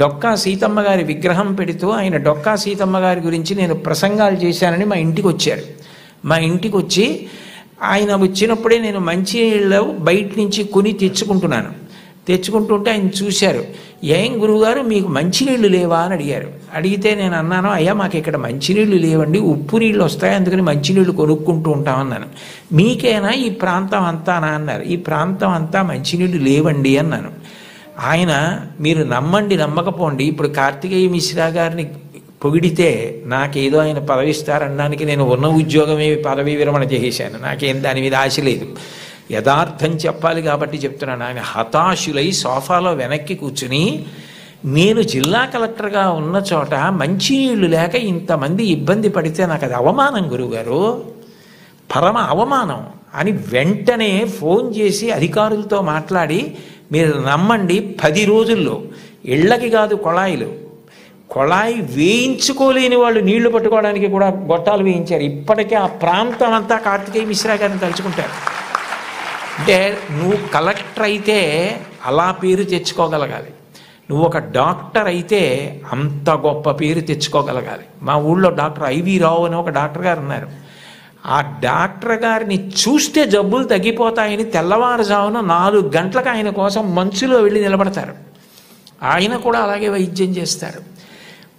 డొక్కా సీతమ్మ గారి విగ్రహం పెడుతూ ఆయన డొక్కా సీతమ్మ గారి గురించి నేను ప్రసంగాలు చేశానని మా ఇంటికి వచ్చారు. మా ఇంటికి వచ్చి ఆయన వచ్చినప్పుడే నేను మంచినీళ్ళు బయట నుంచి కొని తెచ్చుకుంటుంటే ఆయన చూశారు. ఏం గురువుగారు మీకు మంచినీళ్ళు లేవా అని అడిగారు. అడిగితే నేను అన్నాను, అయ్యా మాకు ఇక్కడ మంచినీళ్ళు లేవండి, ఉప్పు నీళ్ళు వస్తాయి, అందుకని మంచినీళ్ళు కొనుక్కుంటూ ఉంటామన్నాను. మీకేనా ఈ ప్రాంతం అంతానా అన్నారు. ఈ ప్రాంతం అంతా మంచినీళ్ళు లేవండి అన్నాను. ఆయన మీరు నమ్మండి నమ్మకపోండి, ఇప్పుడు కార్తికేయ మిశ్రా గారిని పొగిడితే నాకేదో ఆయన పదవి ఇస్తారనడానికి నేను ఉన్న ఉద్యోగమే పదవి విరమణ చేసేసాను. నాకేం దాని మీద ఆశ లేదు. యథార్థం చెప్పాలి కాబట్టి చెప్తున్నాను. ఆయన హతాశులై సోఫాలో వెనక్కి కూర్చుని, నేను జిల్లా కలెక్టర్గా ఉన్న చోట మంచినీళ్ళు లేక ఇంతమంది ఇబ్బంది పడితే నాకు అది అవమానం గురువుగారు, పరమ అవమానం అని వెంటనే ఫోన్ చేసి అధికారులతో మాట్లాడి, మీరు నమ్మండి 10 రోజుల్లో ఇళ్ళకి కాదు కొళాయి వేయించుకోలేని వాళ్ళు నీళ్లు పట్టుకోవడానికి కూడా గొట్టాలు వేయించారు. ఇప్పటికే ఆ ప్రాంతం అంతా కార్తికేయ మిశ్రా గారిని తలుచుకుంటారు. అంటే నువ్వు కలెక్టర్ అయితే అలా పేరు తెచ్చుకోగలగాలి, నువ్వు ఒక డాక్టర్ అయితే అంత గొప్ప పేరు తెచ్చుకోగలగాలి. మా ఊళ్ళో డాక్టర్ ఐవి రావు అని ఒక డాక్టర్ గారు ఉన్నారు. ఆ డాక్టర్ గారిని చూస్తే జబ్బులు తగ్గిపోతాయని తెల్లవారుజామున 4 గంటలకు ఆయన కోసం మంచులో వెళ్ళి నిలబడతారు. ఆయన కూడా అలాగే వైద్యం చేస్తారు.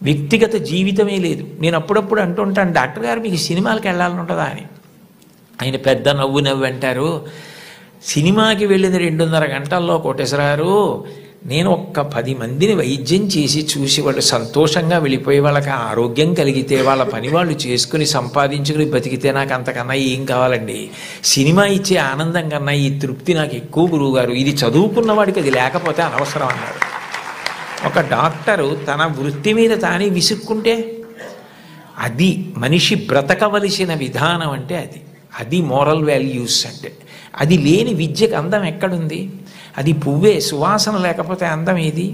వ్యక్తిగత జీవితమే లేదు. నేను అప్పుడప్పుడు అంటుంటాను, డాక్టర్ గారు మీకు సినిమాలకు వెళ్ళాలని ఉంటుందా అని. ఆయన పెద్ద నవ్వు అంటారు, సినిమాకి వెళ్ళిన 2.5 గంటల్లో కోటేశ్వరారు, నేను ఒక్క 10 మందిని వైద్యం చేసి చూసి వాళ్ళు సంతోషంగా వెళ్ళిపోయి వాళ్ళకి ఆరోగ్యం కలిగితే వాళ్ళ పని వాళ్ళు చేసుకుని సంపాదించుకుని బతికితే నాకు అంతకన్నా ఏం కావాలండి. సినిమా ఇచ్చే ఆనందం కన్నా ఈ తృప్తి నాకు ఎక్కువ గురువుగారు, ఇది చదువుకున్న వాడికి అది లేకపోతే అనవసరం అన్నారు. ఒక డాక్టరు తన వృత్తి మీద తానే విసుక్కుంటే అది మనిషి బ్రతకవలసిన విధానం అంటే అది మోరల్ వాల్యూస్ అంటే. అది లేని విద్యకు అందం ఎక్కడుంది? అది పువ్వే, సువాసన లేకపోతే అందం ఏది?